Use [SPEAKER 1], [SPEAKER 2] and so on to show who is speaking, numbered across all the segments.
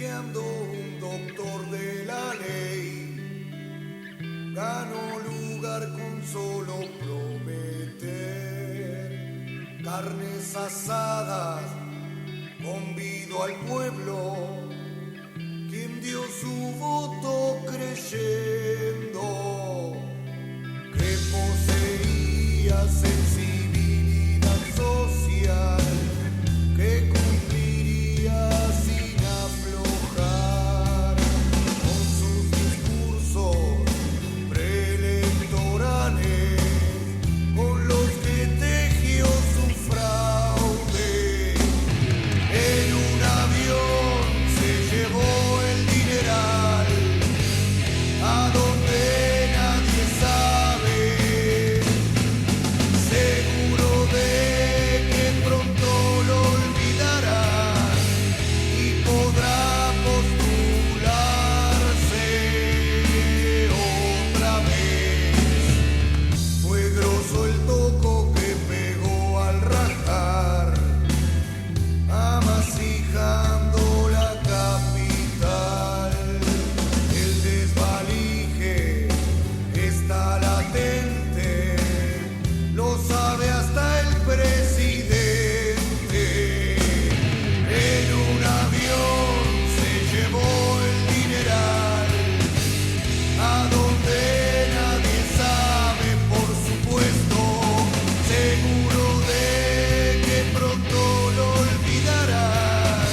[SPEAKER 1] Ando un doctor de la ley, gano lugar con solo prometer carnes asadas, convido al pueblo, quien dio su voto creyendo que poseía sensibilidad social, que cumpliría sin aflojar con sus discursos preelectorales, con los que tejió su fraude. En un avión se llevó el dineral a donde nadie sabe, seguro de que pronto lo olvidarán y podrá postularse otra vez. Fue grosso el toco que pegó al rajar, amasijando la capital. El desvalije está latente, lo sabe hasta el presidente. En un avión se llevó el dineral a donde nadie sabe, por supuesto, seguro de que pronto lo olvidarán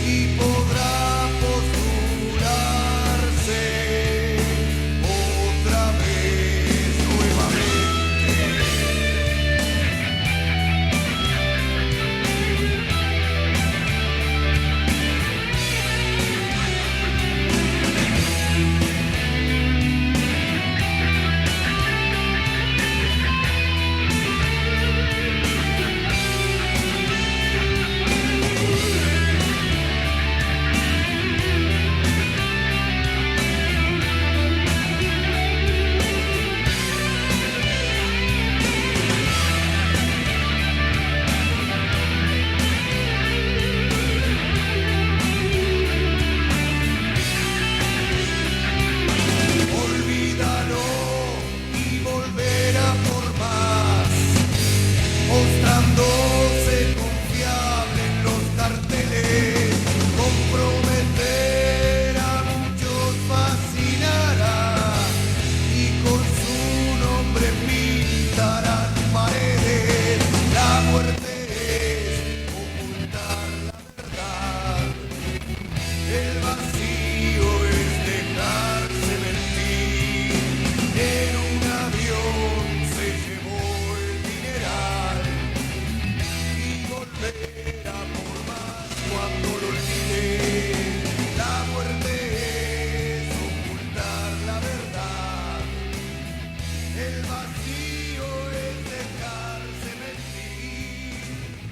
[SPEAKER 1] y podrá postularse otra vez nuevamente. Olvídalo y volverá por más, mostrándose confiable en los carteles. Comprometer a muchos fascinará y con su nombre pintarán paredes. La muerte es ocultar la verdad, el vacío es dejarse mentir. En un avión se llevó el dineral y volverá por más cuando lo olvide. La muerte es ocultar la verdad, el vacío es dejarse mentir.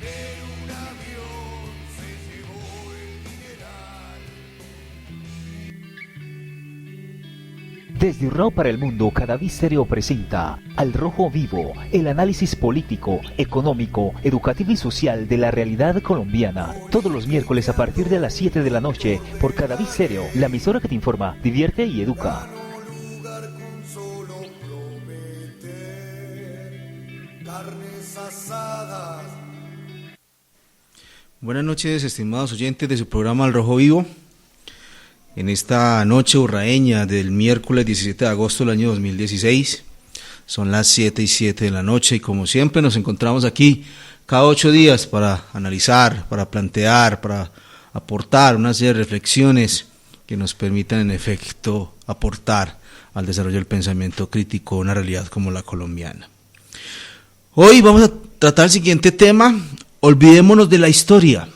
[SPEAKER 1] En un avión se llevó el dineral.
[SPEAKER 2] Desde Urrao para el Mundo, Cadavid Stereo presenta Al Rojo Vivo, el análisis político, económico, educativo y social de la realidad colombiana. Todos los miércoles a partir de las 7 de la noche por Cadavid Stereo, la emisora que te informa, divierte y educa.
[SPEAKER 1] Lugar con solo prometer carnes asadas.
[SPEAKER 3] Buenas noches, estimados oyentes de su programa Al Rojo Vivo. En esta noche urraeña del miércoles 17 de agosto del año 2016, son las 7:07 de la noche y como siempre nos encontramos aquí cada 8 días para analizar, para plantear, para aportar una serie de reflexiones que nos permitan en efecto aportar al desarrollo del pensamiento crítico de una realidad como la colombiana. Hoy vamos a tratar el siguiente tema: olvidémonos de la historia.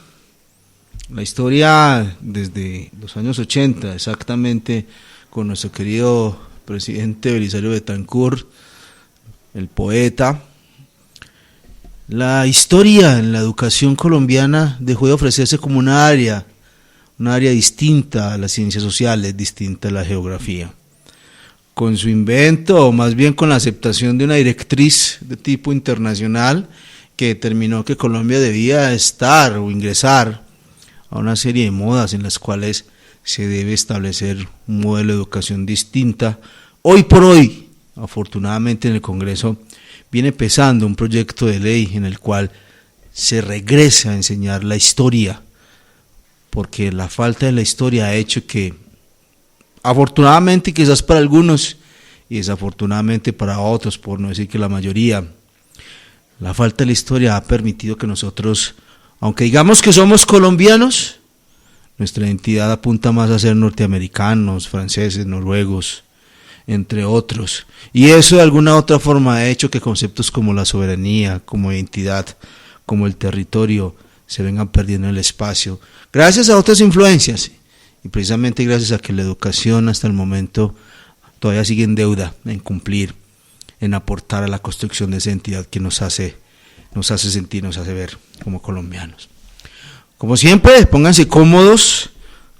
[SPEAKER 3] La historia desde los años 80, exactamente, con nuestro querido presidente Belisario Betancur, el poeta. La historia en la educación colombiana dejó de ofrecerse como un área distinta a las ciencias sociales, distinta a la geografía. Con su invento, o más bien con la aceptación de una directriz de tipo internacional que determinó que Colombia debía estar o ingresar a una serie de modas en las cuales se debe establecer un modelo de educación distinta. Hoy por hoy, afortunadamente en el Congreso, viene pesando un proyecto de ley en el cual se regresa a enseñar la historia, porque la falta de la historia ha hecho que, afortunadamente quizás para algunos y desafortunadamente para otros, por no decir que la mayoría, la falta de la historia ha permitido que nosotros, aunque digamos que somos colombianos, nuestra identidad apunta más a ser norteamericanos, franceses, noruegos, entre otros, y eso de alguna u otra forma ha hecho que conceptos como la soberanía, como identidad, como el territorio, se vengan perdiendo en el espacio, gracias a otras influencias, y precisamente gracias a que la educación hasta el momento todavía sigue en deuda, en cumplir, en aportar a la construcción de esa identidad que nos hace sentir, nos hace ver como colombianos. Como siempre, pónganse cómodos,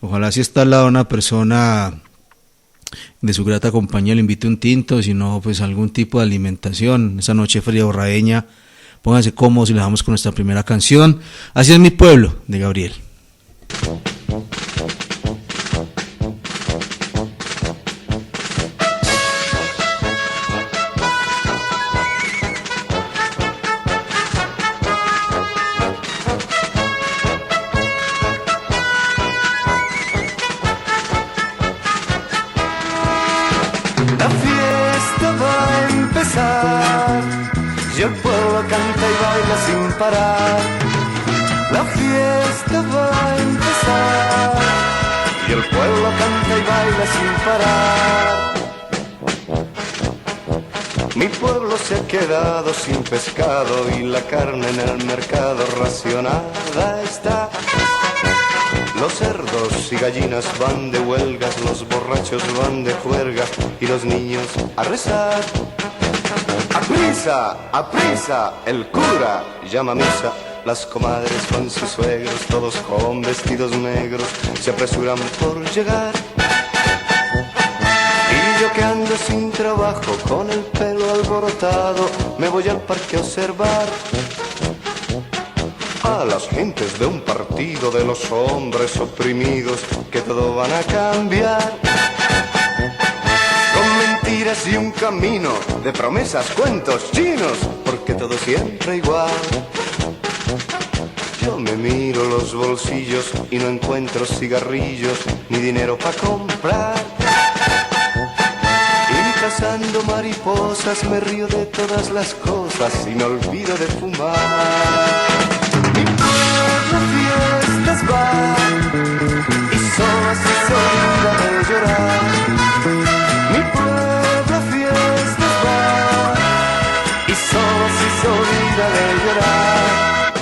[SPEAKER 3] ojalá si está al lado una persona de su grata compañía le invite un tinto, si no, pues algún tipo de alimentación, esa noche fría borraeña, pónganse cómodos y le damos con nuestra primera canción, Así es mi pueblo, de Gabriel.
[SPEAKER 1] La fiesta va a empezar y el pueblo canta y baila sin parar. La fiesta va a empezar y el pueblo canta y baila sin parar. Mi pueblo se ha quedado sin pescado y la carne en el mercado racionada está. Los cerdos y gallinas van de huelgas, los borrachos van de juerga y los niños a rezar. ¡A prisa! El cura llama a misa. Las comadres con sus suegros, todos con vestidos negros, se apresuran por llegar. Y yo que ando sin trabajo, con el pelo alborotado, me voy al parque a observar a las gentes de un partido, de los hombres oprimidos, que todo van a cambiar. Con mentiras y un camino de promesas, cuentos chinos, porque todo siempre igual. Yo me miro los bolsillos y no encuentro cigarrillos ni dinero para comprar. Y cazando mariposas me río de todas las cosas y me olvido de fumar. Fiestas van y solo así se olvida de llorar. Mi pueblo a fiestas va y solo así se olvida de llorar.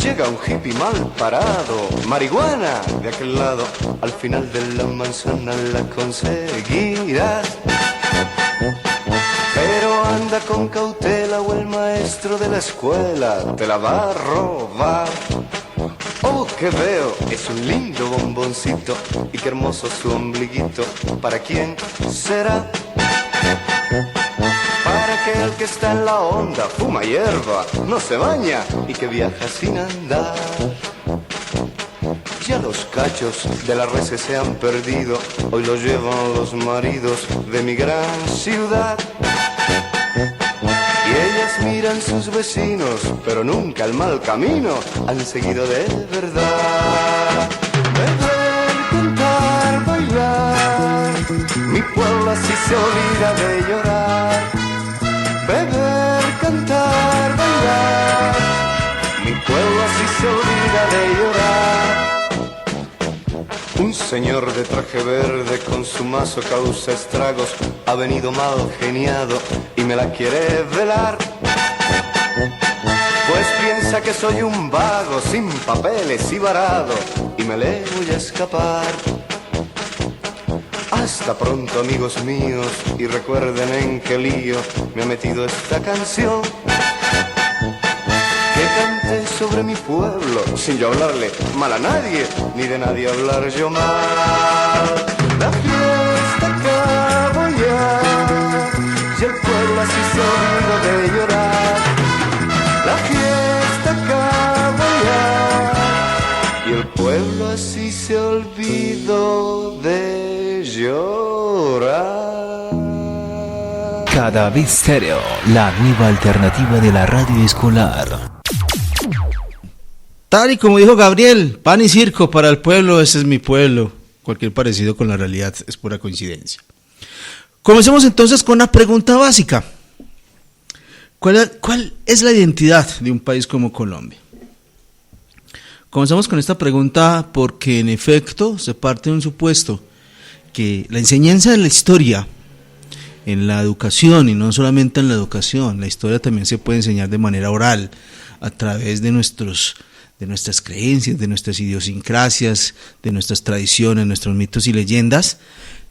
[SPEAKER 1] Llega un hippie mal parado, marihuana de aquel lado, al final de la manzana la conseguirás. Pero anda con cautela o el maestro de la escuela te la va a robar. Oh, que veo, es un lindo bomboncito y qué hermoso su ombliguito. ¿Para quién será? Para aquel que está en la onda, fuma hierba, no se baña y que viaja sin andar. Ya los cachos de las reses se han perdido, hoy los llevan los maridos de mi gran ciudad. Y ellas miran sus vecinos, pero nunca el mal camino han seguido de verdad. Beber, cantar, bailar, mi pueblo así se olvida de llorar. Beber, cantar, bailar, mi pueblo así se olvida de llorar. Un señor de traje verde con su mazo causa estragos, ha venido mal geniado y me la quiere velar. Pues piensa que soy un vago sin papeles y varado y me le voy a escapar. Hasta pronto, amigos míos, y recuerden en qué lío me ha metido esta canción. Que cante sobre mi pueblo, sin yo hablarle mal a nadie, ni de nadie hablar yo mal. La fiesta acabó ya, y el pueblo así se olvidó de llorar. La fiesta acabó ya, así se olvidó de llorar.
[SPEAKER 2] Cadavid Stereo, la nueva alternativa de la radio escolar.
[SPEAKER 3] Tal y como dijo Gabriel, pan y circo para el pueblo, ese es mi pueblo. Cualquier parecido con la realidad es pura coincidencia. Comencemos entonces con una pregunta básica. ¿Cuál es la identidad de un país como Colombia? Comenzamos con esta pregunta porque en efecto se parte de un supuesto que la enseñanza de la historia en la educación, y no solamente en la educación, la historia también se puede enseñar de manera oral, a través de nuestras creencias, de nuestras idiosincrasias, de nuestras tradiciones, nuestros mitos y leyendas.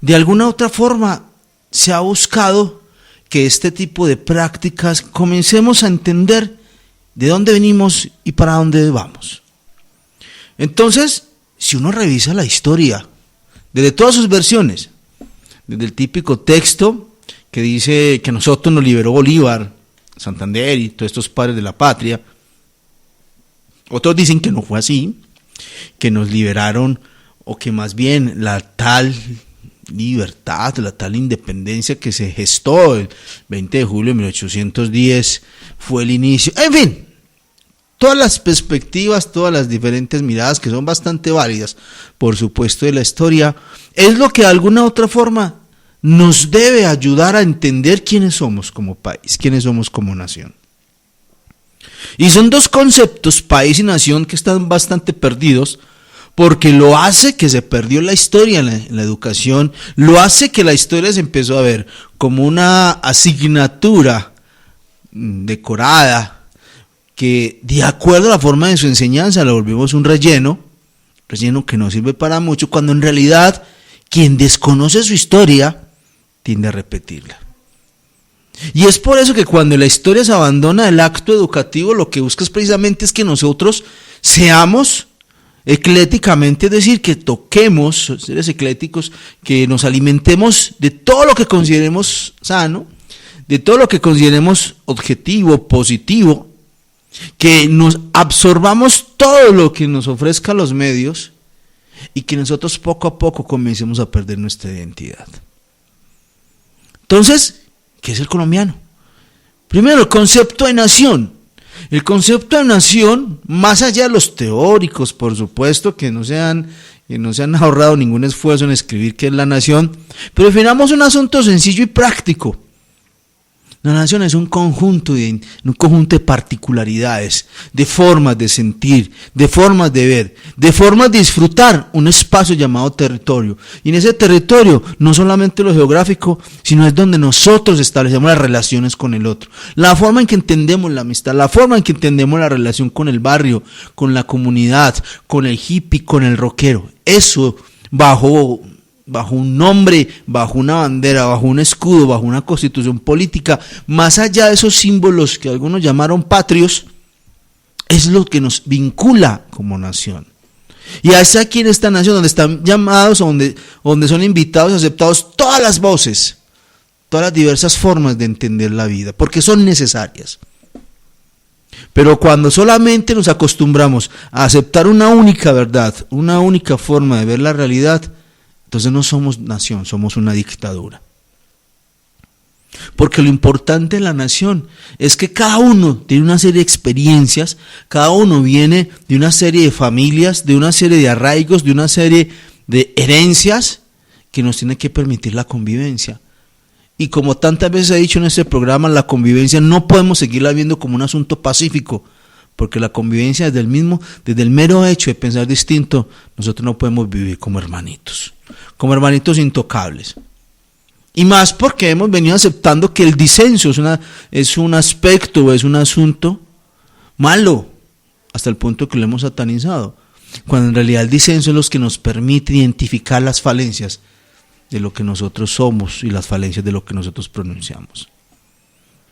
[SPEAKER 3] De alguna u otra forma se ha buscado que este tipo de prácticas comencemos a entender de dónde venimos y para dónde vamos. Entonces, si uno revisa la historia, desde todas sus versiones, desde el típico texto que dice que a nosotros nos liberó Bolívar, Santander y todos estos padres de la patria, otros dicen que no fue así, que nos liberaron, o que más bien la tal libertad, la tal independencia que se gestó el 20 de julio de 1810 fue el inicio. En fin, todas las perspectivas, todas las diferentes miradas que son bastante válidas, por supuesto, de la historia, es lo que de alguna u otra forma nos debe ayudar a entender quiénes somos como país, quiénes somos como nación. Y son dos conceptos, país y nación, que están bastante perdidos, porque lo hace que se perdió la historia en la educación, lo hace que la historia se empezó a ver como una asignatura decorada, que de acuerdo a la forma de su enseñanza la volvimos un relleno que no sirve para mucho, cuando en realidad quien desconoce su historia tiende a repetirla. Y es por eso que cuando la historia se abandona del acto educativo, lo que busca es precisamente es que nosotros seamos ecléticamente, es decir, que toquemos, seres ecléticos, que nos alimentemos de todo lo que consideremos sano, de todo lo que consideremos objetivo, positivo, que nos absorbamos todo lo que nos ofrezcan los medios y que nosotros poco a poco comencemos a perder nuestra identidad. Entonces, ¿qué es el colombiano? Primero, el concepto de nación. El concepto de nación, más allá de los teóricos, por supuesto, que no se han ahorrado ningún esfuerzo en escribir qué es la nación, pero definamos un asunto sencillo y práctico. La nación es un conjunto de particularidades, de formas de sentir, de formas de ver, de formas de disfrutar un espacio llamado territorio. Y en ese territorio, no solamente lo geográfico, sino es donde nosotros establecemos las relaciones con el otro. La forma en que entendemos la amistad, la forma en que entendemos la relación con el barrio, con la comunidad, con el hippie, con el rockero. Eso bajo un nombre, bajo una bandera, bajo un escudo, bajo una constitución política, más allá de esos símbolos que algunos llamaron patrios, es lo que nos vincula como nación. Y es aquí en esta nación donde están llamados, donde son invitados y aceptados todas las voces, todas las diversas formas de entender la vida, porque son necesarias. Pero cuando solamente nos acostumbramos a aceptar una única verdad, una única forma de ver la realidad, entonces no somos nación, somos una dictadura. Porque lo importante en la nación es que cada uno tiene una serie de experiencias, cada uno viene de una serie de familias, de una serie de arraigos, de una serie de herencias que nos tienen que permitir la convivencia. Y como tantas veces he dicho en este programa, la convivencia no podemos seguirla viendo como un asunto pacífico, porque la convivencia desde el mero hecho de pensar distinto, nosotros no podemos vivir como hermanitos intocables. Y más porque hemos venido aceptando que el disenso es un aspecto, es un asunto malo, hasta el punto que lo hemos satanizado, cuando en realidad el disenso es lo que nos permite identificar las falencias de lo que nosotros somos y las falencias de lo que nosotros pronunciamos.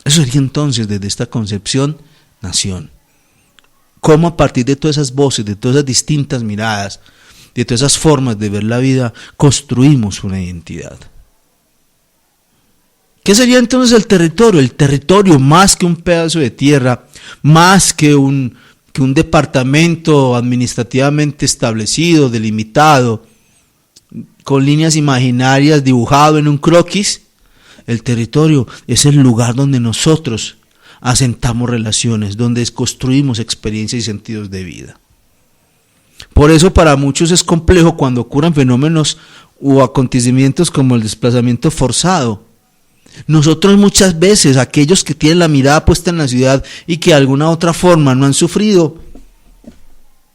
[SPEAKER 3] Eso sería entonces, desde esta concepción, nación. Cómo a partir de todas esas voces, de todas esas distintas miradas, de todas esas formas de ver la vida, construimos una identidad. ¿Qué sería entonces el territorio? El territorio, más que un pedazo de tierra, más que un que un departamento administrativamente establecido, delimitado, con líneas imaginarias dibujado en un croquis. El territorio es el lugar donde nosotros asentamos relaciones, donde construimos experiencias y sentidos de vida. Por eso para muchos es complejo cuando ocurren fenómenos o acontecimientos como el desplazamiento forzado. Nosotros muchas veces, aquellos que tienen la mirada puesta en la ciudad y que de alguna otra forma no han sufrido,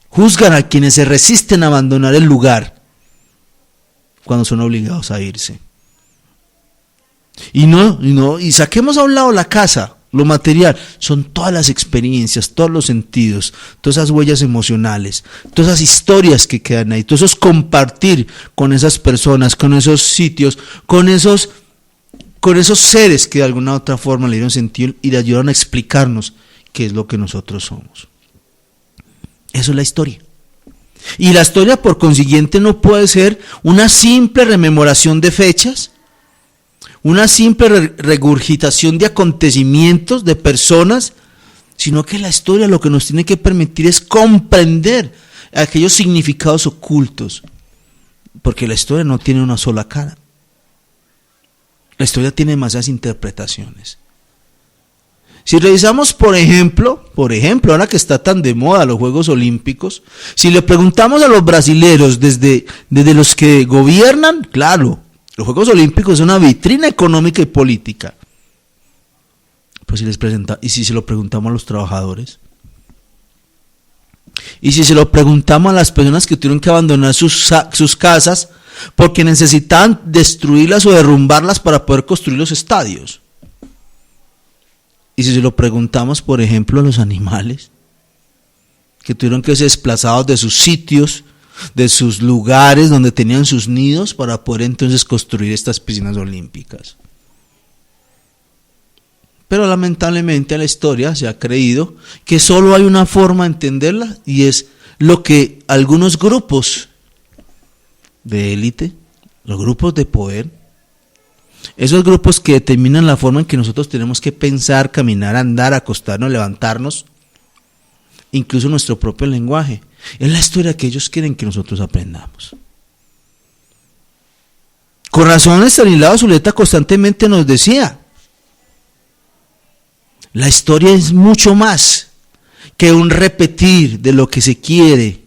[SPEAKER 3] juzgan a quienes se resisten a abandonar el lugar cuando son obligados a irse. Y saquemos a un lado la casa, lo material, son todas las experiencias, todos los sentidos, todas esas huellas emocionales, todas esas historias que quedan ahí, todos esos compartir con esas personas, con esos sitios, con esos seres que de alguna u otra forma le dieron sentido y le ayudaron a explicarnos qué es lo que nosotros somos. Eso es la historia. Y la historia, por consiguiente, no puede ser una simple rememoración de fechas, una simple regurgitación de acontecimientos, de personas, sino que la historia lo que nos tiene que permitir es comprender aquellos significados ocultos, porque la historia no tiene una sola cara. La historia tiene demasiadas interpretaciones. Si revisamos, por ejemplo, ahora que está tan de moda los Juegos Olímpicos, si le preguntamos a los brasileros desde los que gobiernan, claro, los Juegos Olímpicos son una vitrina económica y política. Pues si se lo preguntamos a los trabajadores, y si se lo preguntamos a las personas que tuvieron que abandonar sus casas porque necesitaban destruirlas o derrumbarlas para poder construir los estadios. Y si se lo preguntamos, por ejemplo, a los animales que tuvieron que ser desplazados de sus sitios, de sus lugares donde tenían sus nidos para poder entonces construir estas piscinas olímpicas. Pero lamentablemente en la historia se ha creído que solo hay una forma de entenderla y es lo que algunos grupos de élite, los grupos de poder, esos grupos que determinan la forma en que nosotros tenemos que pensar, caminar, andar, acostarnos, levantarnos, incluso nuestro propio lenguaje. Es la historia que ellos quieren que nosotros aprendamos. Con razón, Estanislao Zuleta constantemente nos decía, la historia es mucho más que un repetir de lo que se quiere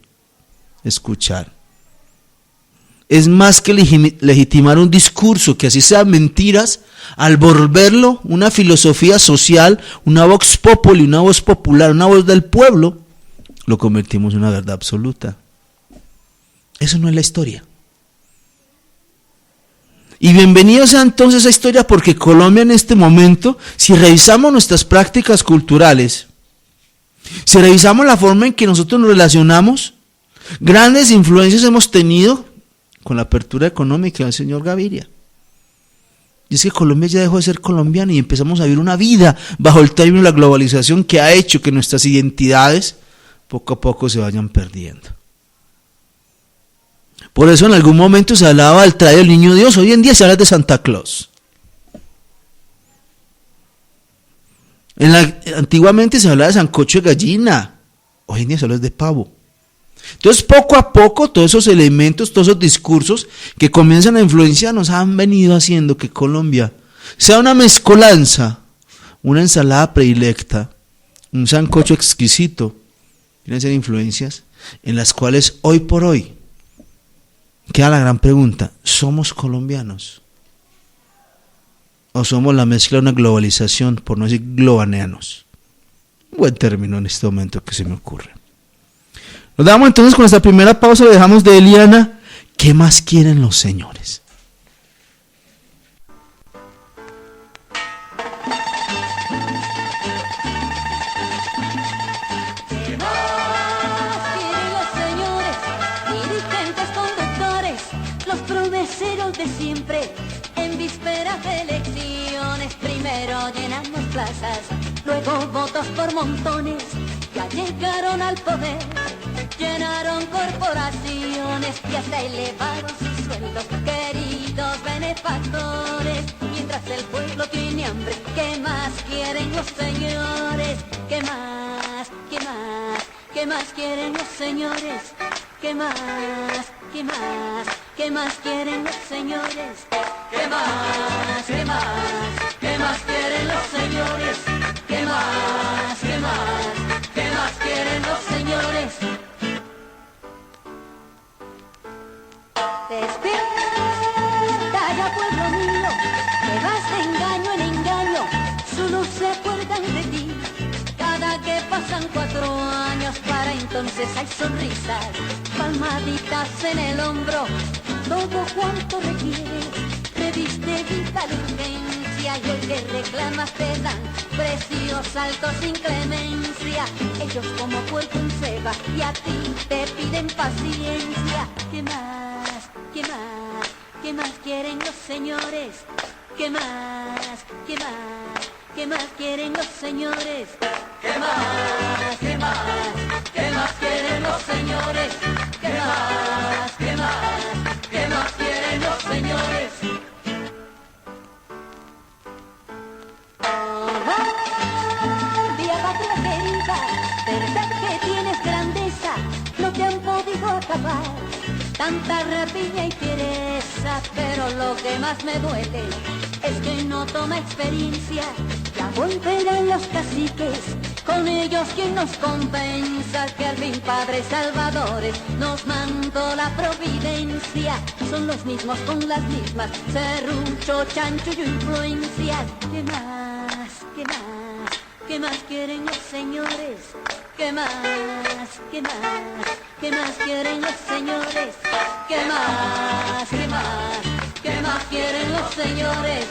[SPEAKER 3] escuchar. Es más que legitimar un discurso, que así sean mentiras, al volverlo una filosofía social, una vox populi, una voz popular, una voz del pueblo, lo convertimos en una verdad absoluta. Eso no es la historia. Y bienvenido sea entonces a historia, porque Colombia en este momento, si revisamos nuestras prácticas culturales, si revisamos la forma en que nosotros nos relacionamos, grandes influencias hemos tenido con la apertura económica del señor Gaviria. Y es que Colombia ya dejó de ser colombiana y empezamos a vivir una vida bajo el término de la globalización que ha hecho que nuestras identidades poco a poco se vayan perdiendo. Por eso en algún momento se hablaba del traje del niño Dios, hoy en día se habla de Santa Claus. Antiguamente se hablaba de sancocho de gallina, hoy en día se habla de pavo. Entonces poco a poco todos esos elementos, todos esos discursos que comienzan a influenciar nos han venido haciendo que Colombia sea una mezcolanza, una ensalada predilecta, un sancocho exquisito. Vienen a ser influencias en las cuales hoy por hoy queda la gran pregunta: ¿somos colombianos? ¿O somos la mezcla de una globalización, por no decir globaneanos? Un buen término en este momento que se me ocurre. Nos damos entonces con esta primera pausa, le dejamos de Eliana. ¿Qué más quieren los señores?
[SPEAKER 4] ¿Qué más quieren los señores? Dirigentes, conductores, los promeseros de siempre. En vísperas de elecciones, primero llenamos plazas, luego votos por montones. Ya llegaron al poder, llenaron corporaciones y hasta elevaron sus sueldos, queridos benefactores. Mientras el pueblo tiene hambre, ¿qué más quieren los señores? ¿Qué más? ¿Qué más? ¿Qué más quieren los señores? ¿Qué más? ¿Qué más? ¿Qué más quieren los señores? ¿Qué más? ¿Qué más? ¿Qué más quieren los señores? ¿Qué más? ¿Qué más? ¿Qué más quieren los señores? Despierta ya, pueblo mío, que vas de engaño en engaño, solo se acuerdan de ti. Cada que pasan 4 años, para entonces hay sonrisas, palmaditas en el hombro, todo cuanto requiere, reviste vida de urgencia, y el que reclamas te dan precios altos sin clemencia. Ellos como puerco en ceba y a ti te piden paciencia. ¿Qué más? ¿Qué más? ¿Qué más quieren los señores? ¿Qué más? ¿Qué más? ¿Qué más quieren los señores? ¿Qué más? ¿Qué más? ¿Qué más quieren los señores? ¿Qué más? ¿Qué más? ¿Qué más quieren los señores? Vía patria querida, verdad que tienes grandeza, no te han podido acabar tanta rapiña y fiereza, pero lo que más me duele es que no toma experiencia. Ya volverán los caciques, con ellos quien nos compensa, que al fin padres salvadores nos mandó la providencia. Son los mismos con las mismas, serrucho, chanchullo, influencia. ¿Qué más? ¿Qué más? ¿Qué más quieren los señores? ¿Qué más? ¿Qué más? ¿Qué más quieren los señores? ¿Qué más? ¿Qué más? ¿Qué más quieren los señores?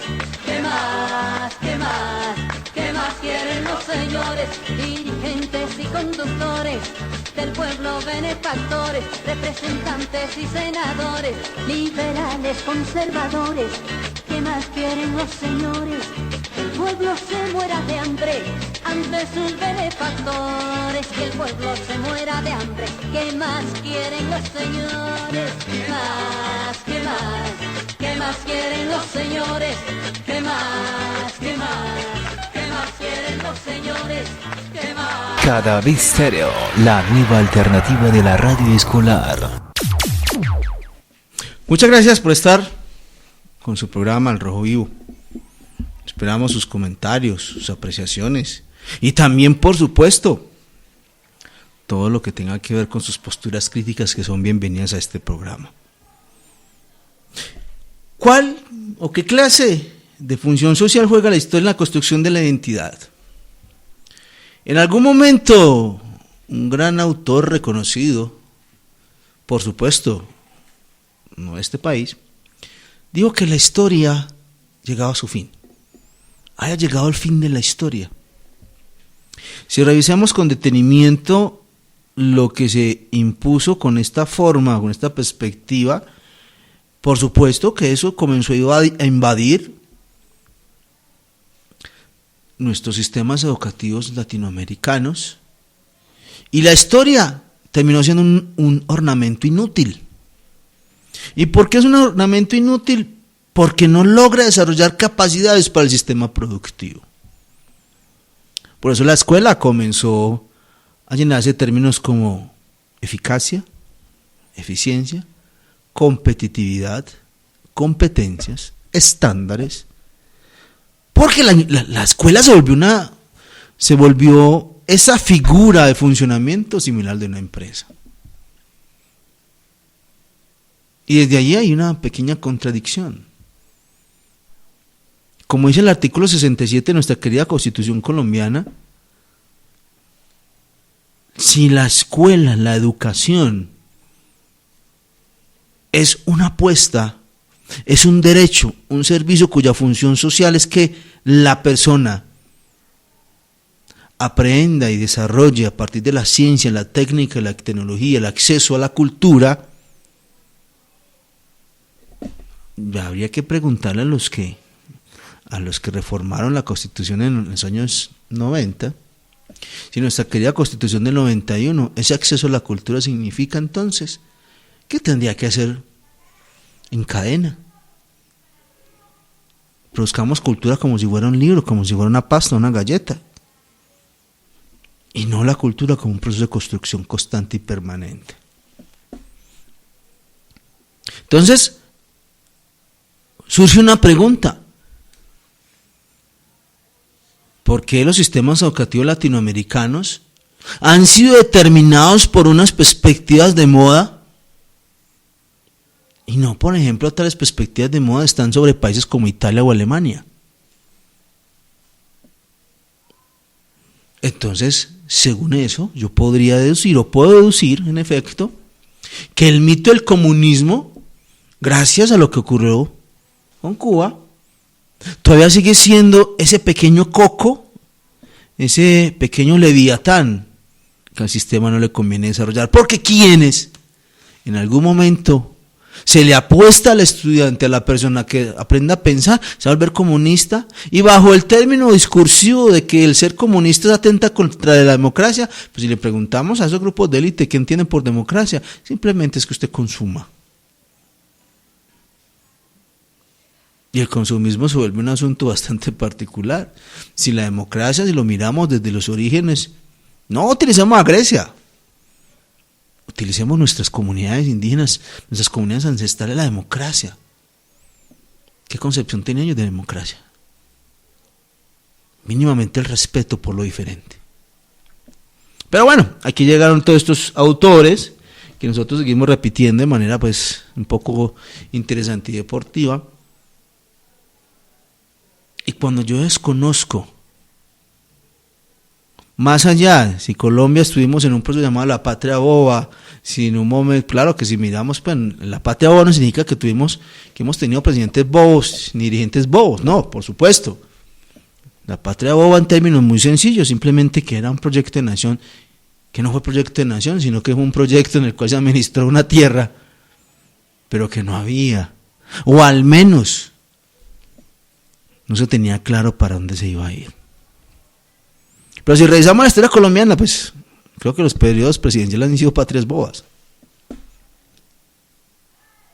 [SPEAKER 4] ¿Qué más? ¿Qué más? ¿Qué más quieren los señores? Dirigentes y conductores del pueblo, benefactores, representantes y senadores, liberales, conservadores. ¿Qué más quieren los señores? Que el pueblo se muera de hambre ante sus benefactores, que el pueblo se muera de hambre. ¿Qué más quieren los señores? ¿Qué más? ¿Qué más? ¿Qué más quieren los señores? ¿Qué más? ¿Qué más? ¿Qué más quieren los señores? ¿Qué más?
[SPEAKER 2] Cada vez Stereo, la nueva alternativa de la radio escolar.
[SPEAKER 3] Muchas gracias por estar con su programa Al Rojo Vivo. Esperamos sus comentarios, sus apreciaciones y también, por supuesto, todo lo que tenga que ver con sus posturas críticas, que son bienvenidas a este programa. ¿Cuál o qué clase de función social juega la historia en la construcción de la identidad? En algún momento, un gran autor reconocido, por supuesto, no de este país, dijo que la historia llegaba a su fin. Haya llegado al fin de la historia. Si revisamos con detenimiento lo que se impuso con esta forma, con esta perspectiva, por supuesto que eso comenzó a invadir nuestros sistemas educativos latinoamericanos, y la historia terminó siendo un ornamento inútil. ¿Y por qué es un ornamento inútil? Porque no logra desarrollar capacidades para el sistema productivo. Por eso la escuela comenzó a llenarse de términos como eficacia, eficiencia, competitividad, competencias, estándares, porque la escuela se volvió esa figura de funcionamiento similar de una empresa. Y desde allí hay una pequeña contradicción. Como dice el artículo 67 de nuestra querida Constitución colombiana, si la escuela, la educación, es una apuesta, es un derecho, un servicio cuya función social es que la persona aprenda y desarrolle a partir de la ciencia, la técnica, la tecnología, el acceso a la cultura, ya habría que preguntarle a los que reformaron la Constitución en los años 90, si nuestra querida Constitución del 91, ese acceso a la cultura significa entonces, ¿qué tendría que hacer en cadena? Produzcamos cultura como si fuera un libro, como si fuera una pasta, una galleta. y no la cultura como un proceso de construcción constante y permanente. Entonces, surge una pregunta. ¿Por qué los sistemas educativos latinoamericanos han sido determinados por unas perspectivas de moda y no, por ejemplo, otras perspectivas de moda están sobre países como Italia o Alemania? Entonces, según eso, yo podría deducir, o puedo deducir, en efecto, que el mito del comunismo, gracias a lo que ocurrió con Cuba, todavía sigue siendo ese pequeño coco, ese pequeño leviatán que al sistema no le conviene desarrollar. Porque quienes en algún momento se le apuesta al estudiante, a la persona que aprenda a pensar, se va a volver comunista, y bajo el término discursivo de que el ser comunista atenta contra la democracia, pues si le preguntamos a esos grupos de élite qué entienden por democracia, simplemente es que usted consuma. Y el consumismo se vuelve un asunto bastante particular. Si la democracia, si lo miramos desde los orígenes, no utilicemos a Grecia, utilicemos nuestras comunidades indígenas, nuestras comunidades ancestrales, la democracia. ¿Qué concepción tienen ellos de democracia? Mínimamente el respeto por lo diferente. Pero bueno, aquí llegaron todos estos autores que nosotros seguimos repitiendo de manera pues un poco interesante y deportiva. Y cuando yo desconozco, más allá, si Colombia estuvimos en un proceso llamado la patria boba, si en un momento, claro que si miramos, pues la patria boba no significa que hemos tenido presidentes bobos, ni dirigentes bobos, no, por supuesto. La patria boba en términos muy sencillos, simplemente que era un proyecto de nación, que no fue proyecto de nación, sino que fue un proyecto en el cual se administró una tierra, pero que no había, o al menos no se tenía claro para dónde se iba a ir. Pero si revisamos la historia colombiana, pues creo que los periodos presidenciales han sido patrias bobas.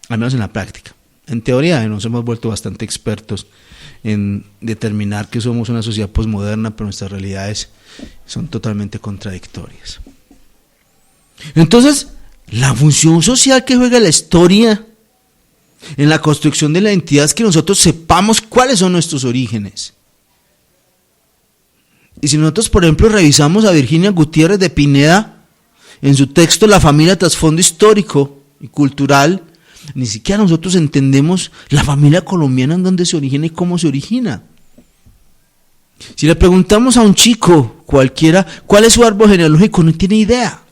[SPEAKER 3] Al menos en la práctica. En teoría nos hemos vuelto bastante expertos en determinar que somos una sociedad posmoderna, pero nuestras realidades son totalmente contradictorias. Entonces, la función social que juega la historia en la construcción de la identidad es que nosotros sepamos cuáles son nuestros orígenes. Y si nosotros, por ejemplo, revisamos a Virginia Gutiérrez de Pineda, en su texto La familia, trasfondo histórico y cultural, ni siquiera nosotros entendemos la familia colombiana en dónde se origina y cómo se origina. Si le preguntamos a un chico cualquiera cuál es su árbol genealógico, no tiene idea.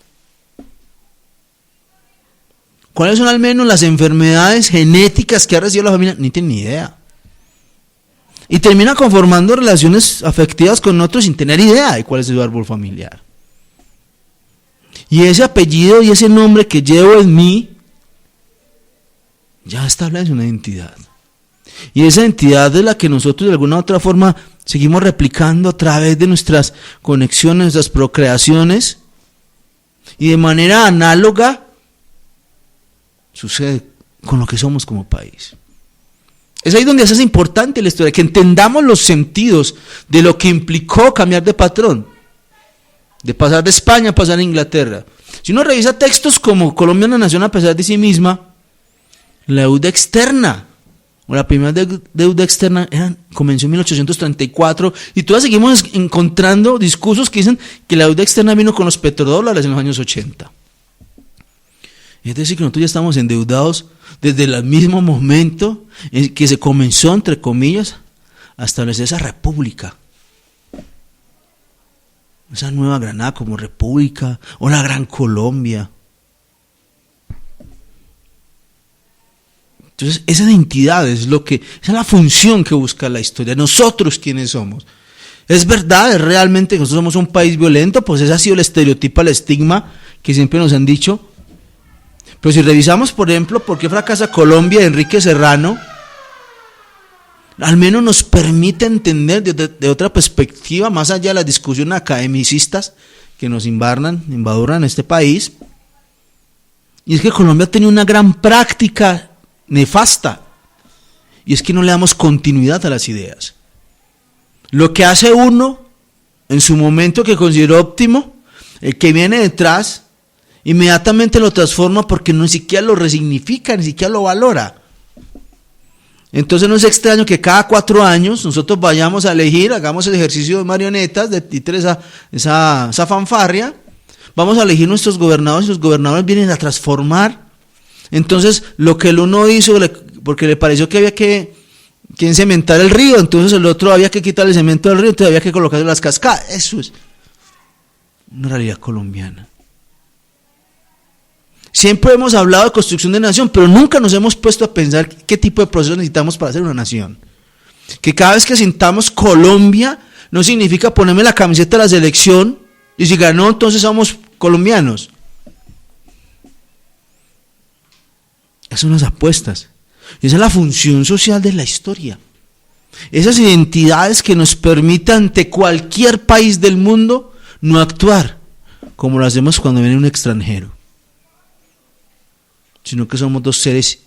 [SPEAKER 3] ¿Cuáles son al menos las enfermedades genéticas que ha recibido la familia? Ni tiene ni idea. Y termina conformando relaciones afectivas con otros sin tener idea de cuál es su árbol familiar. Y ese apellido y ese nombre que llevo en mí ya establece una identidad. Y esa identidad es la que nosotros de alguna u otra forma seguimos replicando a través de nuestras conexiones, nuestras procreaciones, y de manera análoga sucede con lo que somos como país. Es ahí donde es importante la historia, que entendamos los sentidos de lo que implicó cambiar de patrón, de pasar de España a pasar a Inglaterra. Si uno revisa textos como Colombia, una nación a pesar de sí misma, la deuda externa, o la primera deuda externa comenzó en 1834, y todavía seguimos encontrando discursos que dicen que la deuda externa vino con los petrodólares en los años 80. Es decir, que nosotros ya estamos endeudados desde el mismo momento en que se comenzó, entre comillas, a establecer esa república. Esa Nueva Granada como república, o la Gran Colombia. Entonces, esa identidad esa es la función que busca la historia. Nosotros, ¿quiénes somos? ¿Es verdad, es realmente que nosotros somos un país violento? Pues ese ha sido el estereotipo, el estigma que siempre nos han dicho. Pero si revisamos, por ejemplo, por qué fracasa Colombia de Enrique Serrano, al menos nos permite entender de otra perspectiva, más allá de las discusiones academicistas que nos invaduran este país, y es que Colombia ha tenido una gran práctica nefasta, y es que no le damos continuidad a las ideas. Lo que hace uno, en su momento que consideró óptimo, el que viene detrás inmediatamente lo transforma porque ni siquiera lo resignifica, ni siquiera lo valora. Entonces no es extraño que cada 4 años nosotros vayamos a elegir, hagamos el ejercicio de marionetas, de títere esa fanfarria, vamos a elegir nuestros gobernadores y los gobernadores vienen a transformar. Entonces lo que el uno hizo, porque le pareció que había que cementar el río, entonces el otro había que quitar el cemento del río, entonces había que colocar las cascadas. Eso es una realidad colombiana. Siempre hemos hablado de construcción de nación, pero nunca nos hemos puesto a pensar qué tipo de proceso necesitamos para hacer una nación. Que cada vez que sintamos Colombia, no significa ponerme la camiseta de la selección y si ganó, entonces somos colombianos. Esas son las apuestas. Esa es la función social de la historia. Esas identidades que nos permitan ante cualquier país del mundo no actuar como lo hacemos cuando viene un extranjero, sino que somos 2 seres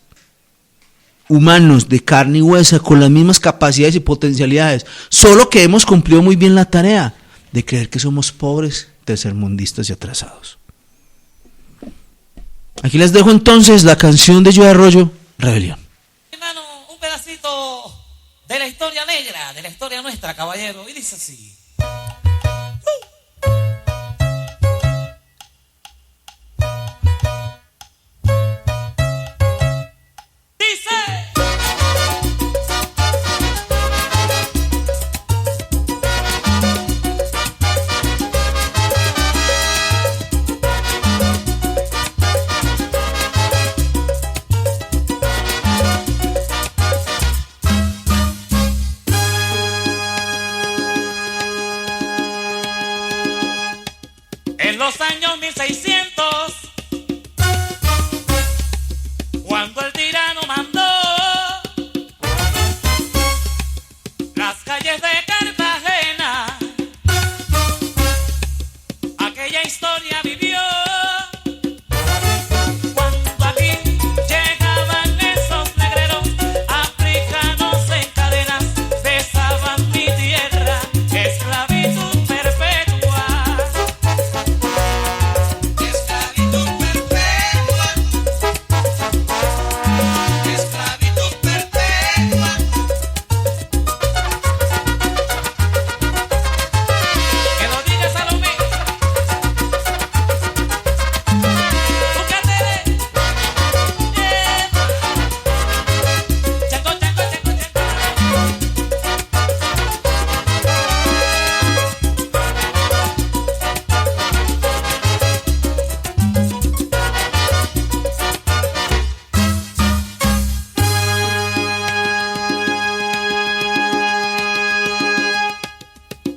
[SPEAKER 3] humanos de carne y hueso con las mismas capacidades y potencialidades, solo que hemos cumplido muy bien la tarea de creer que somos pobres, tercermundistas y atrasados. Aquí les dejo entonces la canción de Joe Arroyo, Rebelión.
[SPEAKER 5] Hermano, un pedacito de la historia negra, de la historia nuestra, caballero, y dice así. En los años 1600, cuando el tirano mandó las calles de Cartagena, aquella historia vivió. Cuando aquí llegaban esos negreros africanos en cadenas, besaban mi tierra, esclavitud perpetua.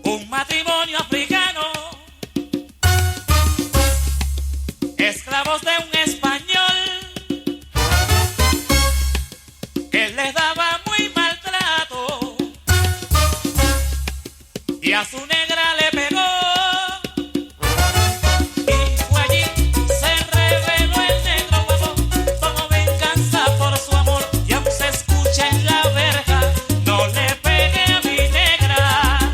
[SPEAKER 5] Un matrimonio africano, esclavos de un español, que les daba muy maltrato y a su negra le pegó. Y fue allí, se reveló el negro guapo, como venganza por su amor, y aún se escucha en la verja, no le pegue a mi negra.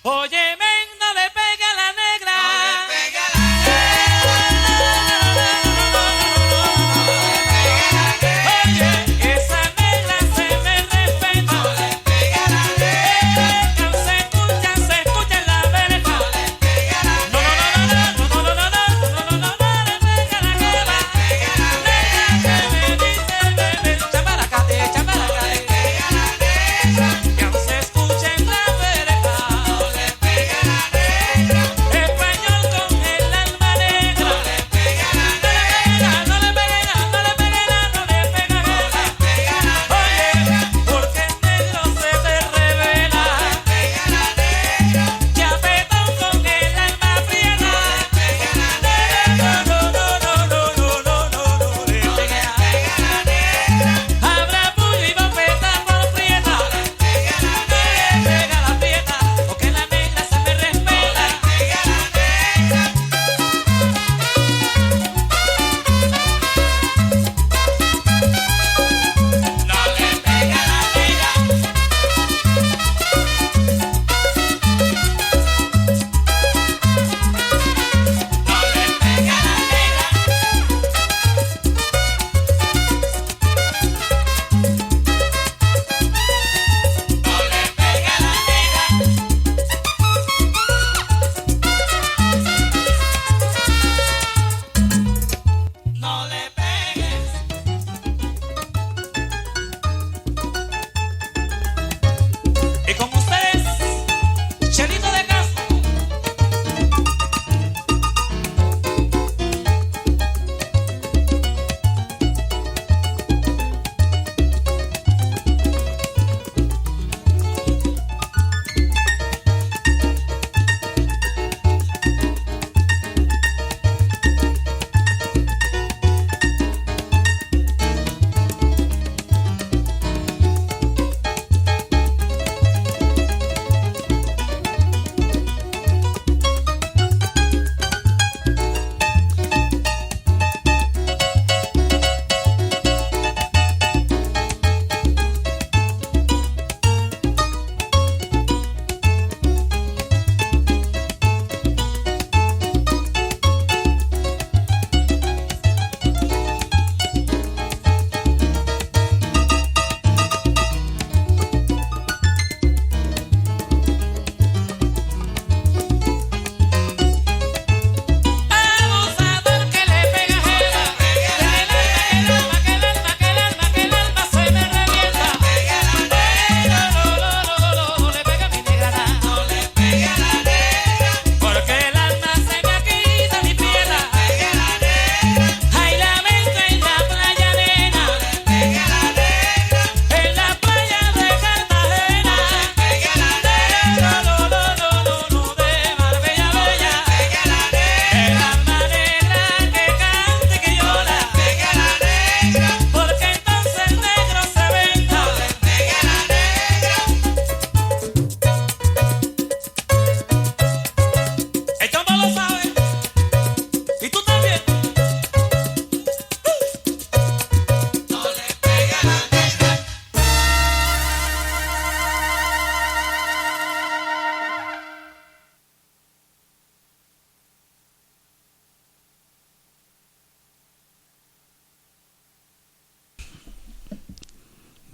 [SPEAKER 5] Óyeme, no le pegue a la negra. No le pegue a la negra.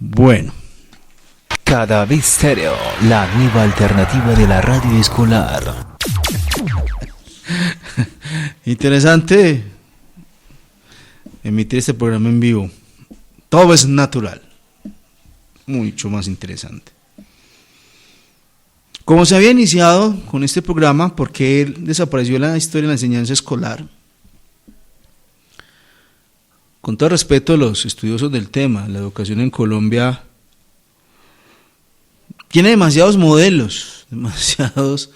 [SPEAKER 3] Bueno,
[SPEAKER 2] Cada vez Stereo, la nueva alternativa de la radio escolar.
[SPEAKER 3] interesante emitir este programa en vivo. Todo es natural, mucho más interesante. Como se había iniciado con este programa, ¿por qué desapareció la historia de la enseñanza escolar? Con todo respeto a los estudiosos del tema, la educación en Colombia tiene demasiados modelos, demasiados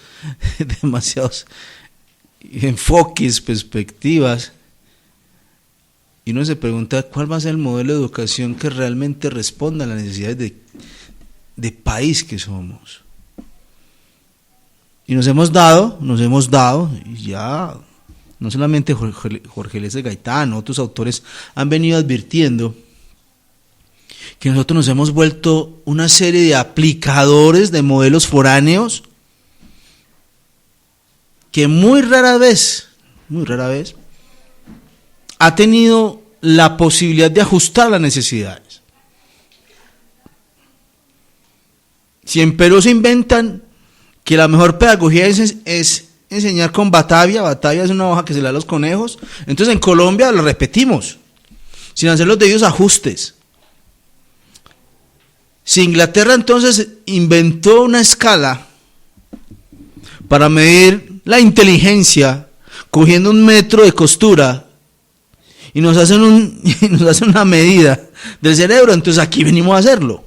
[SPEAKER 3] enfoques, perspectivas, y uno se pregunta cuál va a ser el modelo de educación que realmente responda a las necesidades de país que somos. Y nos hemos dado, y ya no solamente Jorge Eliezer Gaitán, otros autores han venido advirtiendo que nosotros nos hemos vuelto una serie de aplicadores de modelos foráneos que muy rara vez ha tenido la posibilidad de ajustar las necesidades. Si en Perú se inventan que la mejor pedagogía es enseñar con Batavia es una hoja que se le da a los conejos, entonces en Colombia lo repetimos, sin hacer los debidos ajustes. Si Inglaterra entonces inventó una escala para medir la inteligencia, cogiendo un metro de costura, y nos hacen una medida del cerebro, entonces aquí venimos a hacerlo.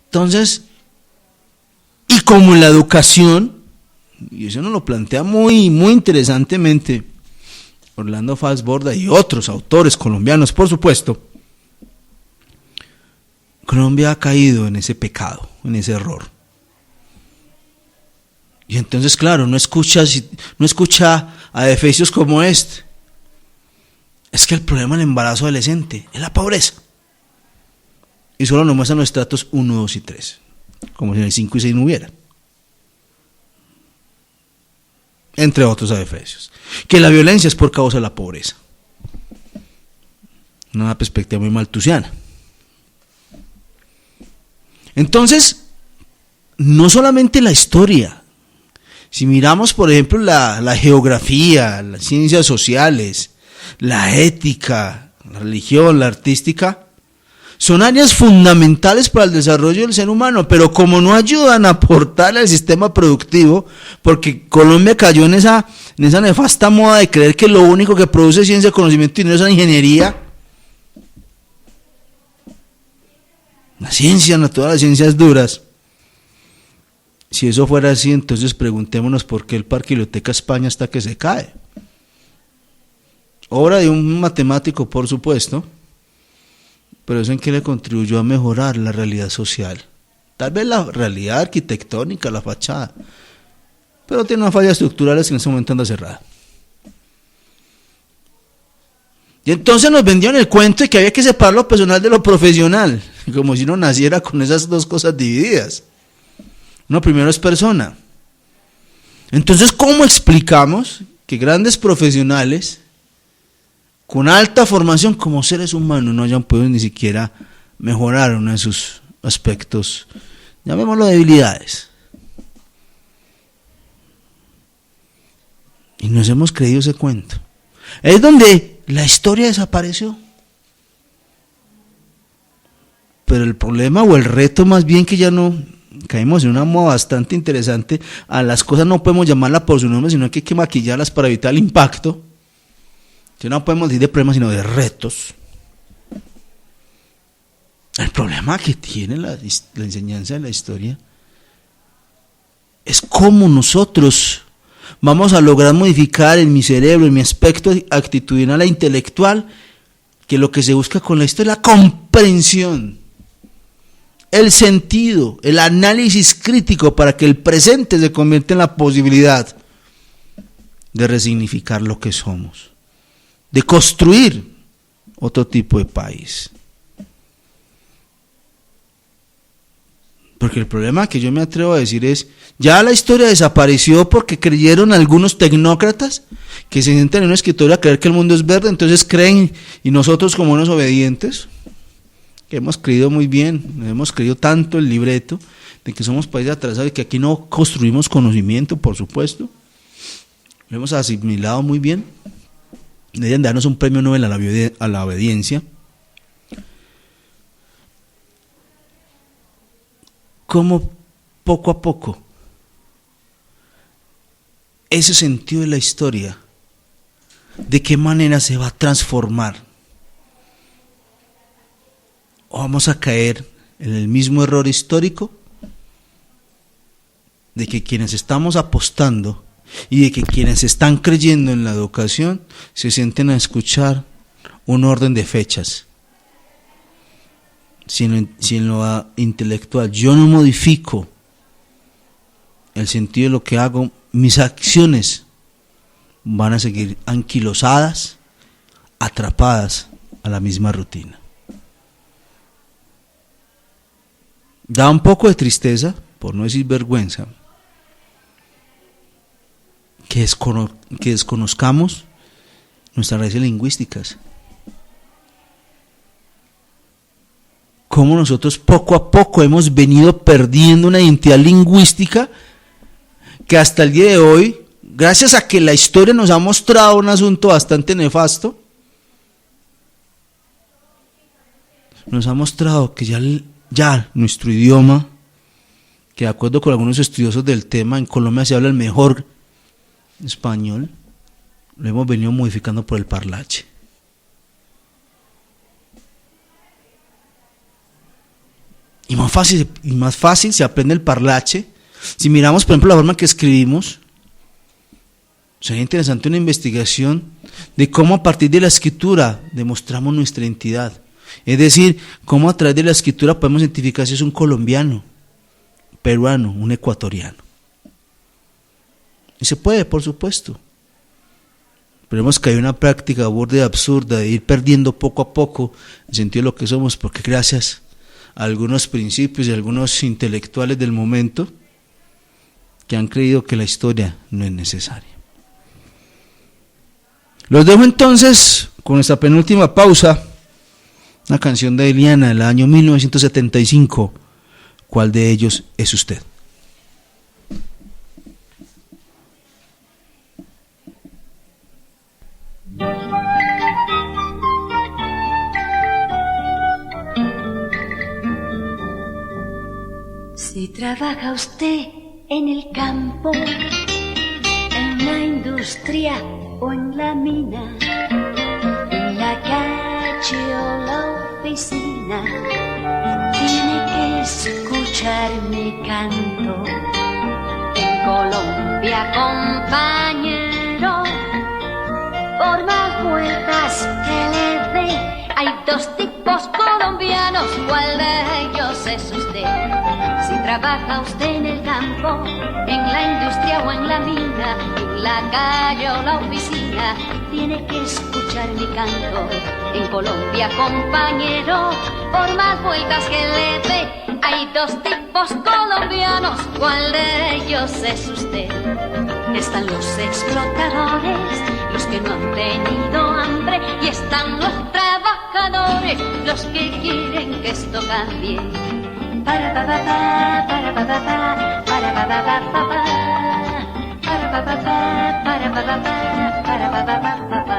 [SPEAKER 3] Entonces, y como en la educación, y eso nos lo plantea muy, muy interesantemente Orlando Falsborda y otros autores colombianos, por supuesto, Colombia ha caído en ese pecado, en ese error. Y entonces, claro, no escucha a efesios como este. Es que el problema del embarazo adolescente es la pobreza. Y solo nos muestran los estratos 1, 2 y 3, como si en el 5 y 6 no hubiera. Entre otros a efesios. Que la violencia es por causa de la pobreza. Una perspectiva muy maltusiana. Entonces, no solamente la historia, si miramos por ejemplo la geografía, las ciencias sociales, la ética, la religión, la artística, son áreas fundamentales para el desarrollo del ser humano, pero como no ayudan a aportarle al sistema productivo, porque Colombia cayó en esa nefasta moda de creer que lo único que produce ciencia, conocimiento y dinero es la ingeniería. La ciencia natural, las ciencias duras. Si eso fuera así, entonces preguntémonos por qué el Parque Biblioteca España está que se cae. Obra de un matemático, por supuesto, pero eso en qué le contribuyó a mejorar la realidad social. Tal vez la realidad arquitectónica, la fachada, pero tiene unas fallas estructurales que en ese momento anda cerrada. Y entonces nos vendieron el cuento de que había que separar lo personal de lo profesional, como si uno naciera con esas dos cosas divididas. Uno primero es persona. Entonces, ¿cómo explicamos que grandes profesionales con alta formación como seres humanos no hayan podido ni siquiera mejorar uno de sus aspectos, llamémoslo debilidades? Y nos hemos creído ese cuento. Es donde la historia desapareció. Pero el problema o el reto más bien que ya no caímos en una moda bastante interesante, a las cosas no podemos llamarlas por su nombre, sino que hay que maquillarlas para evitar el impacto. Que no podemos decir de problemas, sino de retos. El problema que tiene la enseñanza de la historia es cómo nosotros vamos a lograr modificar en mi cerebro, en mi aspecto actitudinal e intelectual, que lo que se busca con la historia es la comprensión, el sentido, el análisis crítico para que el presente se convierta en la posibilidad de resignificar lo que somos, de construir otro tipo de país. Porque el problema que yo me atrevo a decir es, ya la historia desapareció porque creyeron algunos tecnócratas que se sientan en un escritorio a creer que el mundo es verde, entonces creen, y nosotros como unos obedientes, que hemos creído muy bien, hemos creído tanto el libreto, de que somos países atrasados y que aquí no construimos conocimiento, por supuesto, lo hemos asimilado muy bien, deberían darnos un premio Nobel a la obediencia. Cómo poco a poco ese sentido de la historia, de qué manera se va a transformar, o vamos a caer en el mismo error histórico de que quienes estamos apostando y de que quienes están creyendo en la educación se sienten a escuchar un orden de fechas. Si en lo intelectual yo no modifico el sentido de lo que hago, mis acciones van a seguir anquilosadas, atrapadas a la misma rutina. Da un poco de tristeza, por no decir vergüenza, que desconozcamos nuestras raíces lingüísticas. Cómo nosotros poco a poco hemos venido perdiendo una identidad lingüística que hasta el día de hoy, gracias a que la historia nos ha mostrado un asunto bastante nefasto, nos ha mostrado que ya nuestro idioma, que de acuerdo con algunos estudiosos del tema, en Colombia se habla el mejor español, lo hemos venido modificando por el parlache. Y más fácil se aprende el parlache. Si miramos, por ejemplo, la forma que escribimos, sería interesante una investigación de cómo a partir de la escritura demostramos nuestra identidad. Es decir, cómo a través de la escritura podemos identificar si es un colombiano, peruano, un ecuatoriano. Y se puede, por supuesto. Pero hemos caído en una práctica burda y absurda de ir perdiendo poco a poco el sentido de lo que somos, porque gracias a algunos principios y algunos intelectuales del momento que han creído que la historia no es necesaria. Los dejo entonces con esta penúltima pausa, una canción de Eliana del año 1975, ¿cuál de ellos es usted?
[SPEAKER 4] Si trabaja usted en el campo, en la industria o en la mina, en la calle o la oficina, tiene que escuchar mi canto. En Colombia, compañero, por más vueltas que le dé, hay dos tipos colombianos, ¿cuál de ellos es usted? Si trabaja usted en el campo, en la industria o en la mina, en la calle o la oficina, tiene que escuchar mi canto. En Colombia, compañero, por más vueltas que le dé, hay dos tipos colombianos, ¿cuál de ellos es usted? Están los explotadores, los que no han tenido hambre, y están los trabajadores, los que quieren que esto cambie. Para pa pa pa, para pa pa pa, para pa pa pa pa pa, para pa pa pa, para pa pa pa, para pa pa pa pa pa.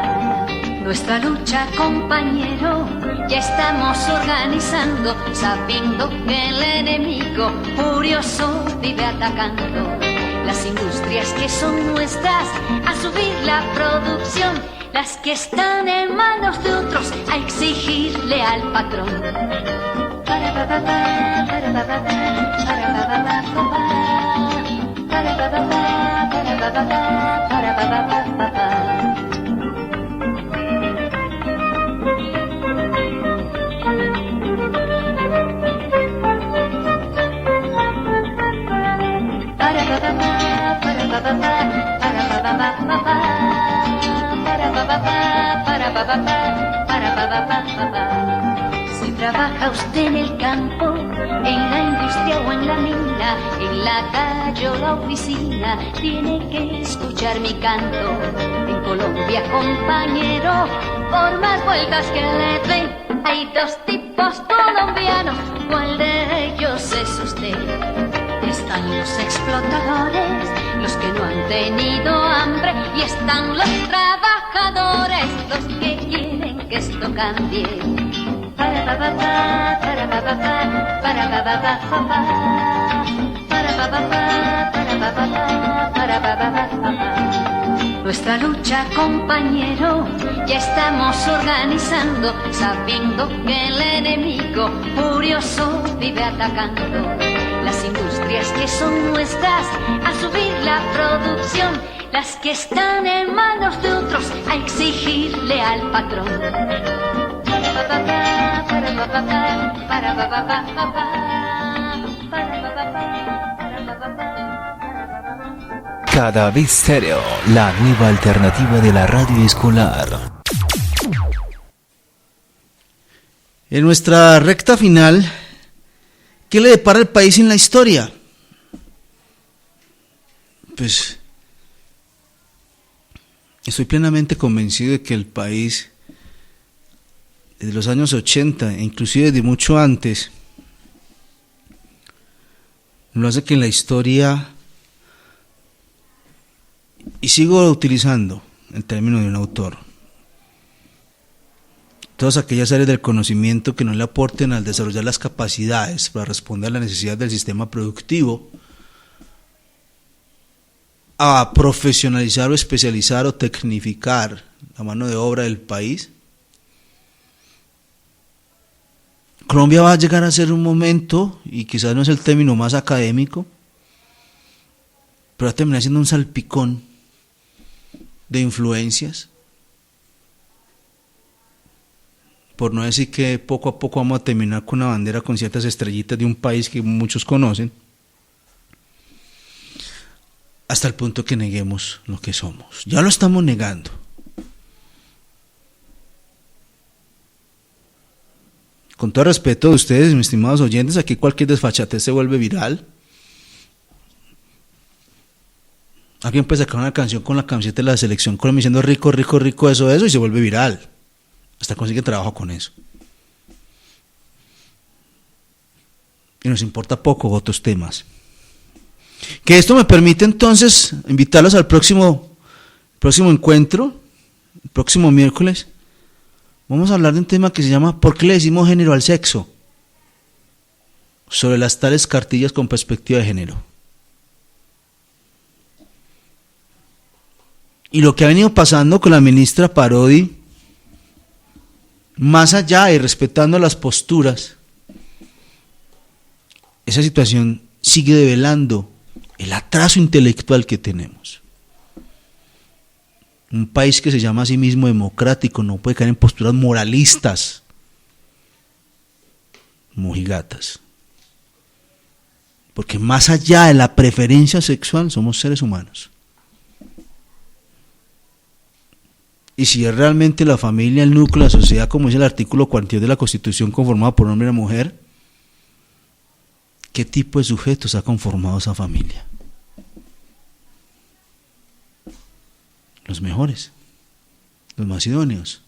[SPEAKER 4] Nuestra lucha, compañero, ya estamos organizando, sabiendo que el enemigo furioso vive atacando. Las industrias que son nuestras, a subir la producción, las que están en manos de otros, a exigirle al patrón. Para pa pa pa, para pa pa pa, para pa pa pa pa, para pa pa pa, para pa pa pa, para pa pa pa pa pa. Si trabaja usted en el campo, en la industria o en la mina, en la calle o la oficina, tiene que escuchar mi canto. En Colombia, compañero, por más vueltas que le den, hay dos tipos colombianos, ¿cuál de ellos es usted? Están los explotadores, los que no han tenido hambre, y están los trabajadores, los que quieren que esto cambie. Para pa pa pa, para pa pa pa, para pa pa pa pa pa, para pa pa pa, para pa pa pa, para pa pa pa pa. Nuestra lucha, compañero, ya estamos organizando, sabiendo que el enemigo furioso vive atacando las industrias que son nuestras, a subir la producción, las que están en manos de otros, a exigirle al patrón.
[SPEAKER 2] Cada vez Stereo, la nueva alternativa de la radio escolar.
[SPEAKER 3] En nuestra recta final, ¿qué le depara al país en la historia? Pues estoy plenamente convencido de que el país, desde los años 80, e inclusive desde mucho antes, lo hace que en la historia, y sigo utilizando el término de un autor, todas aquellas áreas del conocimiento que no le aporten al desarrollar las capacidades para responder a las necesidades del sistema productivo, a profesionalizar o especializar o tecnificar la mano de obra del país, Colombia va a llegar a ser un momento, y quizás no es el término más académico, pero va a terminar siendo un salpicón de influencias, por no decir que poco a poco vamos a terminar con una bandera con ciertas estrellitas de un país que muchos conocen, hasta el punto que neguemos lo que somos. Ya lo estamos negando. Con todo respeto de ustedes, mis estimados oyentes, aquí cualquier desfachatez se vuelve viral. Alguien puede sacar una canción con la camiseta de la selección Colombia diciendo rico, rico, rico, eso, y se vuelve viral. Hasta consigue trabajo con eso. Y nos importa poco otros temas. Que esto me permite entonces invitarlos al próximo encuentro, el próximo miércoles. Vamos a hablar de un tema que se llama ¿por qué le decimos género al sexo? Sobre las tales cartillas con perspectiva de género. Y lo que ha venido pasando con la ministra Parodi, más allá y respetando las posturas, esa situación sigue develando el atraso intelectual que tenemos. Un país que se llama a sí mismo democrático no puede caer en posturas moralistas, mojigatas. Porque más allá de la preferencia sexual, somos seres humanos. Y si es realmente la familia, el núcleo, la sociedad, como dice el artículo 42 de la Constitución, conformada por hombre y mujer, ¿qué tipo de sujetos ha conformado esa familia? Los mejores, los más idóneos.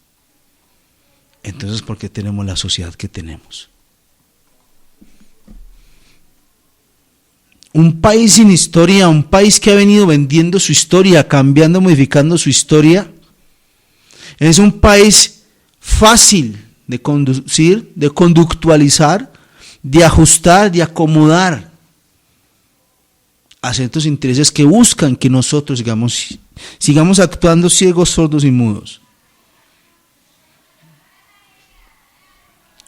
[SPEAKER 3] Entonces, ¿por qué tenemos la sociedad que tenemos? Un país sin historia, un país que ha venido vendiendo su historia, cambiando, modificando su historia, es un país fácil de conducir, de conductualizar, de ajustar, de acomodar a ciertos intereses que buscan que nosotros sigamos actuando ciegos, sordos y mudos.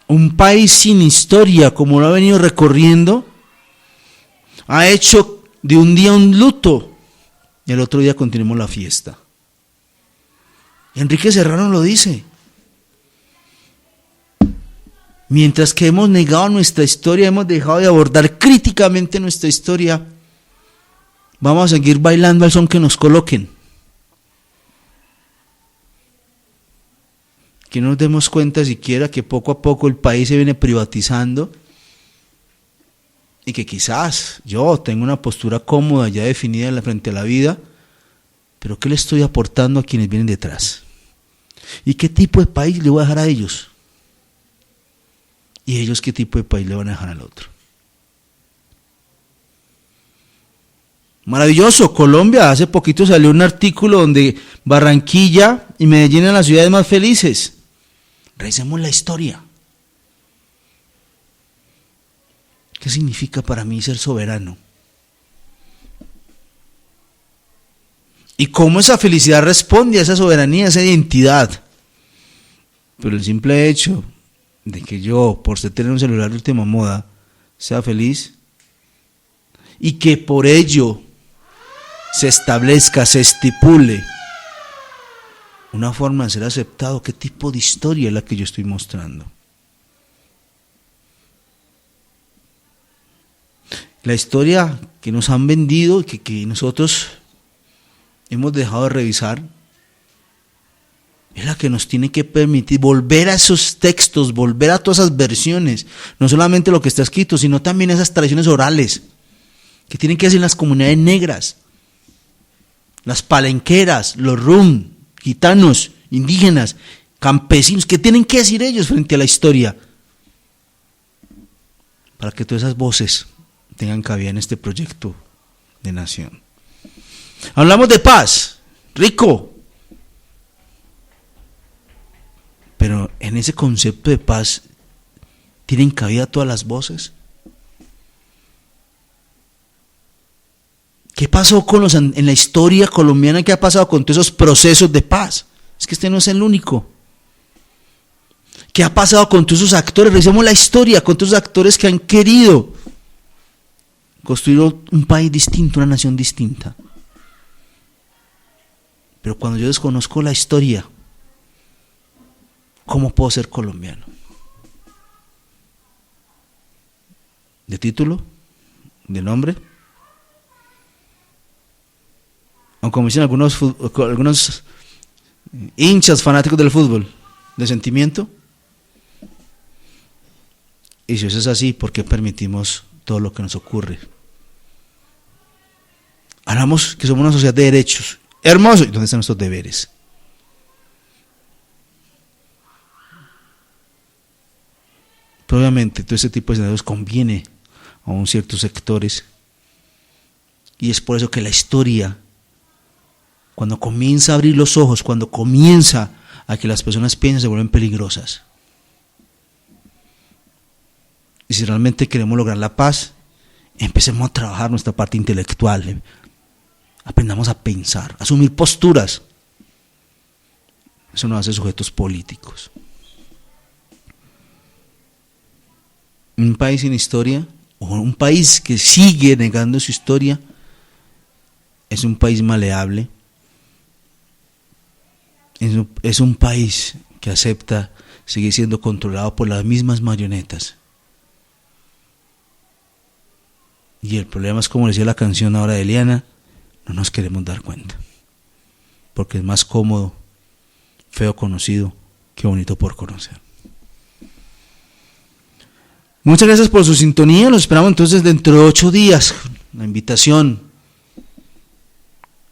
[SPEAKER 3] Un país sin historia, como lo ha venido recorriendo, ha hecho de un día un luto y al otro día continuamos la fiesta. Enrique Serrano lo dice. Mientras que hemos negado nuestra historia, hemos dejado de abordar críticamente nuestra historia, vamos a seguir bailando al son que nos coloquen. que no nos demos cuenta siquiera que poco a poco el país se viene privatizando y que quizás yo tengo una postura cómoda ya definida frente a la vida, pero ¿qué le estoy aportando a quienes vienen detrás? ¿Y qué tipo de país le voy a dejar a ellos? ¿Y ellos qué tipo de país le van a dejar al otro? Maravilloso, Colombia, hace poquito salió un artículo donde Barranquilla y Medellín eran las ciudades más felices. Revisemos la historia. ¿Qué significa para mí ser soberano? Y cómo esa felicidad responde a esa soberanía, a esa identidad. Pero el simple hecho de que yo, por ser tener un celular de última moda, sea feliz, y que por ello se establezca, se estipule una forma de ser aceptado, ¿qué tipo de historia es la que yo estoy mostrando? La historia que nos han vendido, que nosotros hemos dejado de revisar, es la que nos tiene que permitir volver a esos textos, volver a todas esas versiones, no solamente lo que está escrito, sino también esas tradiciones orales, que tienen que hacer las comunidades negras, las palenqueras, los rum, gitanos, indígenas, campesinos, ¿qué tienen que decir ellos frente a la historia? Para que todas esas voces tengan cabida en este proyecto de nación. Hablamos de paz, rico, pero en ese concepto de paz, ¿tienen cabida todas las voces? ¿Qué pasó en la historia colombiana? ¿Qué ha pasado con todos esos procesos de paz? Es que este no es el único. ¿Qué ha pasado con todos esos actores? Revisemos la historia, con todos esos actores que han querido construir un país distinto, una nación distinta. Pero cuando yo desconozco la historia, ¿cómo puedo ser colombiano? ¿De título? ¿De nombre? O como dicen algunos hinchas fanáticos del fútbol, ¿de sentimiento? Y si eso es así, ¿por qué permitimos todo lo que nos ocurre? Hablamos que somos una sociedad de derechos. Hermoso. ¿Y dónde están nuestros deberes? Pero obviamente todo ese tipo de escenarios conviene a un ciertos sectores. Y es por eso que la historia, cuando comienza a abrir los ojos, cuando comienza a que las personas piensen, se vuelven peligrosas. Y si realmente queremos lograr la paz, empecemos a trabajar nuestra parte intelectual. Aprendamos a pensar, a asumir posturas. Eso nos hace sujetos políticos. Un país sin historia, o un país que sigue negando su historia, es un país maleable. Es un país que acepta seguir siendo controlado por las mismas marionetas. Y el problema es, como decía la canción ahora de Eliana, no nos queremos dar cuenta. Porque es más cómodo, feo conocido, que bonito por conocer. Muchas gracias por su sintonía. Los esperamos entonces dentro de 8 días. La invitación,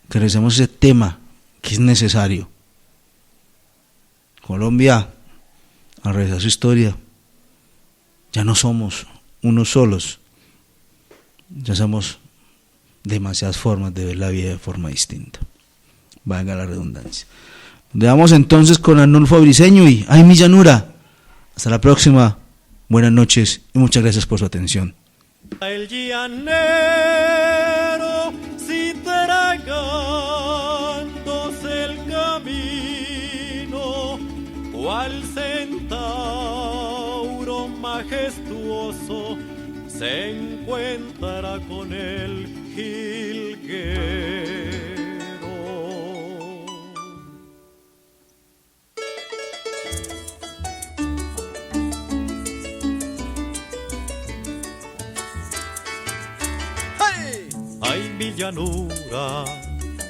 [SPEAKER 3] que revisemos ese tema que es necesario. Colombia, al revisar su historia, ya no somos unos solos, ya somos demasiadas formas de ver la vida de forma distinta. Valga la redundancia. Dejamos entonces con Arnulfo Briceño y Ay mi llanura. Hasta la próxima, buenas noches y muchas gracias por su atención.
[SPEAKER 6] El llanero, si tragándose el camino, cual centauro majestuoso, se encuentra con el jilguero. Ay, mi llanura,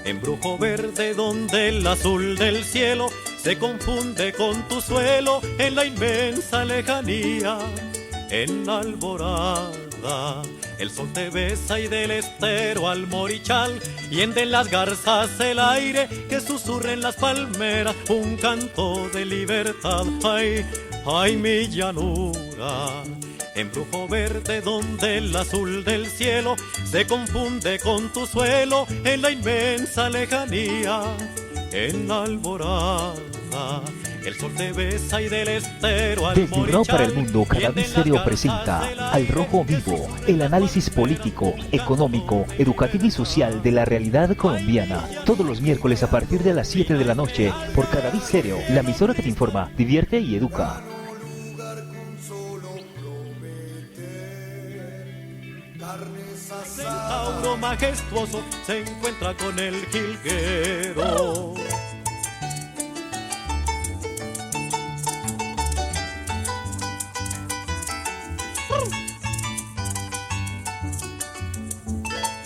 [SPEAKER 6] embrujo verde donde el azul del cielo se confunde con tu suelo en la inmensa lejanía. En la alborada el sol te besa y del estero al morichal hiende en las garzas el aire que susurra en las palmeras un canto de libertad. Ay, ay, mi llanura, embrujo verde donde el azul del cielo se confunde con tu suelo en la inmensa lejanía. En la alborada el sol te besa y del estero al
[SPEAKER 2] Desde Raw para el Mundo,
[SPEAKER 6] morichal
[SPEAKER 2] Cadavid Stereo presenta Al Rojo Vivo, el análisis político, económico, educativo y social de la realidad colombiana. Todos los miércoles a partir de las 7 de la noche por Cadavid Stereo, la emisora que te informa, divierte y educa.
[SPEAKER 6] Centauro majestuoso se encuentra con el jilguero.